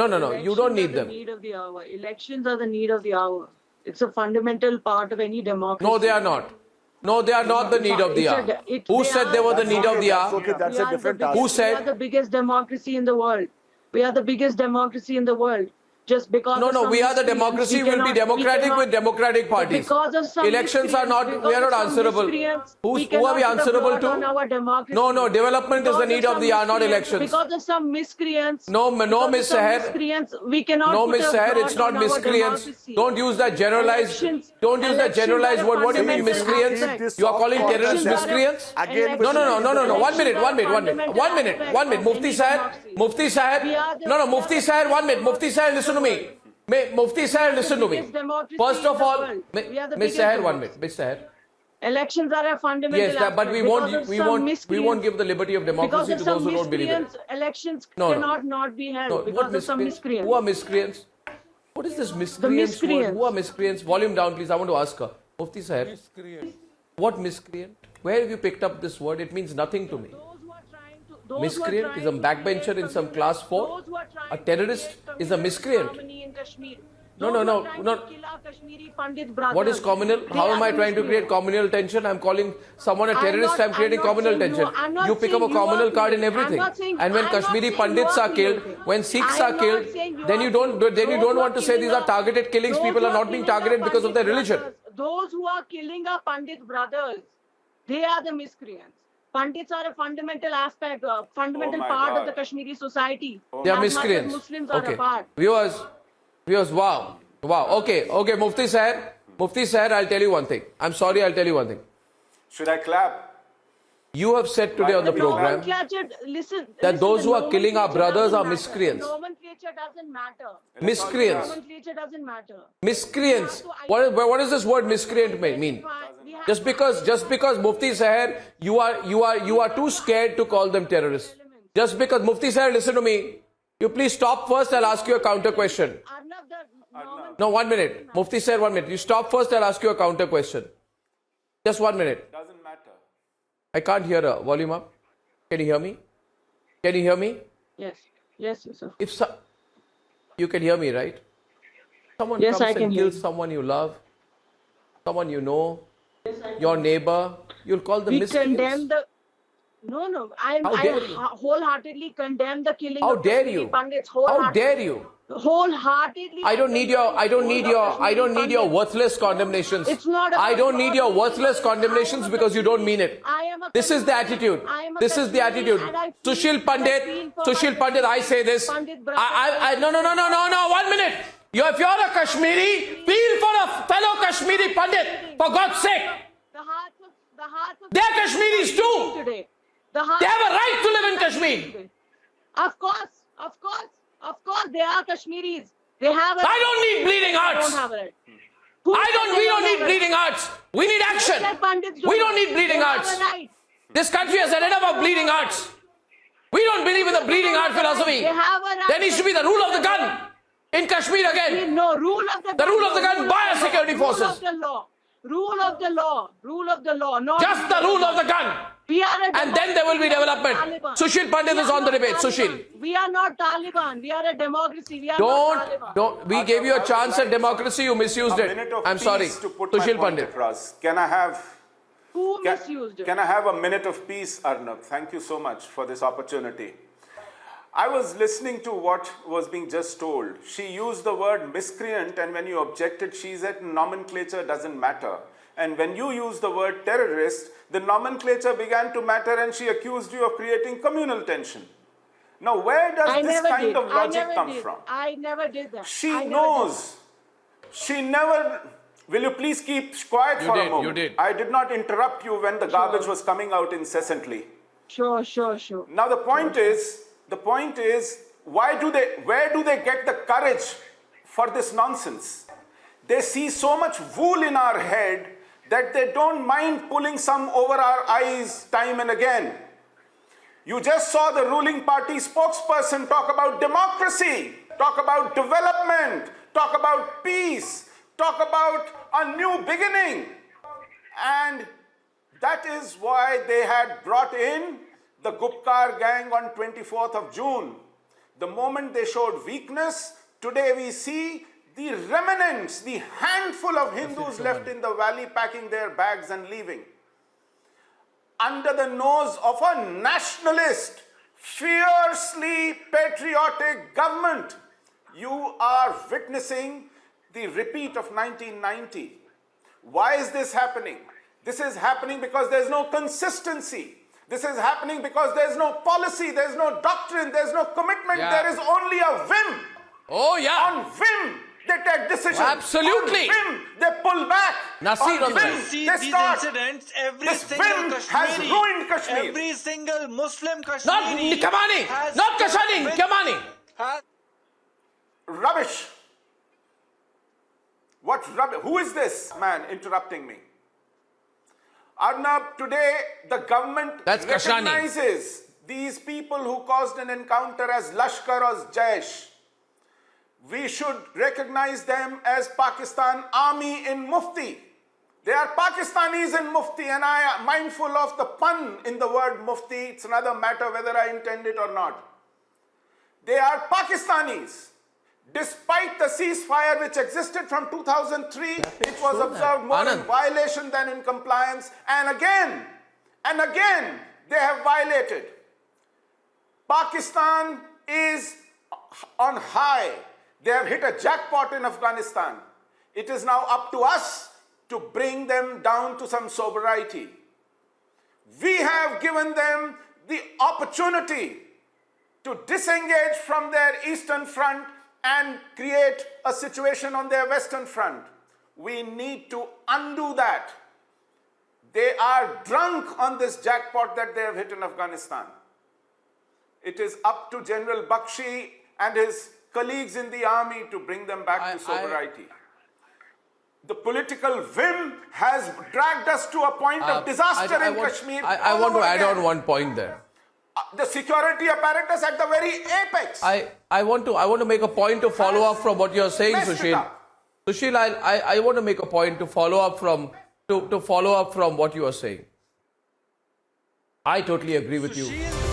No. You don't need them. Need of the hour. Elections are the need of the hour. It's a fundamental part of any democracy. No, they are not. No, they are not the need of the hour. Who said they were the need of the hour? Okay, that's a different task. Who We said? are the biggest democracy in the world. We are the biggest democracy in the world. Just because No, of some we are the miscreants, democracy. we We'll be cannot- democratic with democratic parties. Because of some Elections are not, miscreants, we are not because of some answerable. miscreants, Who we are we cannot put a answerable blot on our to? democracy. No, development is the need of the hour, not elections. Because of some miscreants. No, because of Miss some Sehar. miscreants, we cannot No, put Miss a Sehar, blot it's not on our miscreants. democracy. Don't use that generalized. Don't use that generalized word. What do you mean miscreants? This You are calling soft terrorists concept miscreants? again. No. One minute. Mufti Sahib. No, Mufti Sahib, 1 minute. Mufti Sahib, listen to me. Mufti Sahib, listen to me. First of all, Miss Sahib, 1 minute. Miss Sahib. Elections are a fundamental. Yes, but we won't give the liberty of democracy to those who don't believe it. Elections No. cannot not be held No, because of some miscreants. Who are miscreants? What is this miscreants? miscreants. Who are miscreants? Volume down, please. I want to ask her. Mufti Sahib. What miscreant? Where have you picked up this word? It means nothing to me. Miscreant is a backbencher in some class 4. A terrorist is a miscreant. No. What is communal? How am I trying to create communal tension? I'm calling someone a terrorist. I'm creating communal tension. You pick up a communal card in everything. And when Kashmiri Pandits are killed, when Sikhs are killed, then you don't want to say these are targeted killings. People are not being targeted because of their religion. Those who are killing our Pandit brothers, they are the miscreants. Pandits are a fundamental aspect, fundamental part of the Kashmiri society. They are As much as miscreants. Muslims are Okay. a part. Viewers, wow. Okay, Mufti Sahib, I'll tell you one thing. I'm sorry, I'll tell you one thing. Should I clap? You have said today on the program that those who are killing our brothers are miscreants. Nomenclature doesn't matter. Miscreants. Nomenclature doesn't matter. Miscreants. What does this word miscreant mean? Just because Mufti Sahib, you are too scared to call them terrorists. Just because Mufti Sahib, listen to me. You please stop first. I'll ask you a counter question. No, 1 minute. Mufti Sahib, 1 minute. You stop first. I'll ask you a counter question. Just 1 minute. Doesn't matter. I can't hear her. Volume up. Can you hear me? Can you hear me? Yes, sir. You can hear me, right? Someone Yes, comes I can and hear kills you. someone you love, someone you know, your neighbor. You'll call them We miscreants. condemn the. No. I How dare you? wholeheartedly condemn the killing How of dare Kashmiri you? Pandits. How dare you? Wholeheartedly. I don't need your worthless condemnations. It's not I about don't need your your worthless condemnations because you don't mean it. This is the attitude. This is the attitude. Sushil Pandit, I say this. No. 1 minute. If you're a Kashmiri, feel for a fellow Kashmiri Pandit. For God's sake. They're Kashmiris too. Today. They have a right to live in Kashmir. Of course, they are Kashmiris. They have a. I don't need bleeding hearts. Don't have a right. We don't need bleeding hearts. We need action. We don't need bleeding hearts. This country has had enough of bleeding hearts. We don't believe in the bleeding heart philosophy. There needs to be the rule of the gun in Kashmir again. No, rule of the gun. The rule of the gun by our security forces. Rule of the law. Not Just the rule of the gun. We are a And then there will be development. Taliban. Sushil Pandit is on the debate. Sushil. We are not Taliban. We are a democracy. We are not Taliban. Don't. We gave you a chance at democracy. You misused A it. minute of I'm sorry. peace to put my Sushil point Pandit. across. Can I have? Who misused it? Can I have a minute of peace, Arnab? Thank you so much for this opportunity. I was listening to what was being just told. She used the word miscreant, and when you objected, she said nomenclature doesn't matter. And when you used the word terrorist, the nomenclature began to matter, and she accused you of creating communal tension. Now, where does this kind of logic come from? I never did that. She knows. She never. Will you please keep quiet for a moment? You did. I did not interrupt you when the garbage was coming out incessantly. Sure. Now the point is, where do they get the courage for this nonsense? They see so much wool in our head that they don't mind pulling some over our eyes time and again. You just saw the ruling party spokesperson talk about democracy, talk about development, talk about peace, talk about a new beginning. And that is why they had brought in the Gupkar gang on 24th of June. The moment they showed weakness, today we see the remnants, the handful of Hindus left in the valley packing their bags and leaving. Under the nose of a nationalist, fiercely patriotic government, you are witnessing the repeat of 1990. Why is this happening? This is happening because there's no consistency. This is happening because there's no policy, there's no doctrine, there's no commitment, Yeah. there is only a whim. Oh, yeah. On whim, they take decisions. Absolutely. On whim, they pull back. Nasir on whim, that. See they these start. incidents, every This single whim has Kashmiri, ruined Kashmir. every single Muslim Not Kashmiri Kamani. has Not Kashani. been- Kamani. has- Rubbish. What rubbish? Who is this man interrupting me? Arnab, today the government That's Kashani. recognizes these people who caused an encounter as Lashkar or Jaish. We should recognize them as Pakistan Army in Mufti. They are Pakistanis in Mufti, and I am mindful of the pun in the word Mufti. It's another matter whether I intend it or not. They are Pakistanis. Despite the ceasefire which existed from 2003, it was observed more in Anand. violation than in compliance. And again, they have violated. Pakistan is on high. They have hit a jackpot in Afghanistan. It is now up to us to bring them down to some sobriety. We have given them the opportunity to disengage from their eastern front and create a situation on their western front. We need to undo that. They are drunk on this jackpot that they have hit in Afghanistan. It is up to General Bakshi and his colleagues in the army to bring them back to sobriety. The political whim has dragged us to a point of disaster in Kashmir. I all want to over add again. on one point there. The security apparatus at the very apex. I want to make a point to follow up from what you're saying, Messed it Sushil. up. Sushil, I want to make a point to follow up from what you are saying. I totally agree with you. Sushil,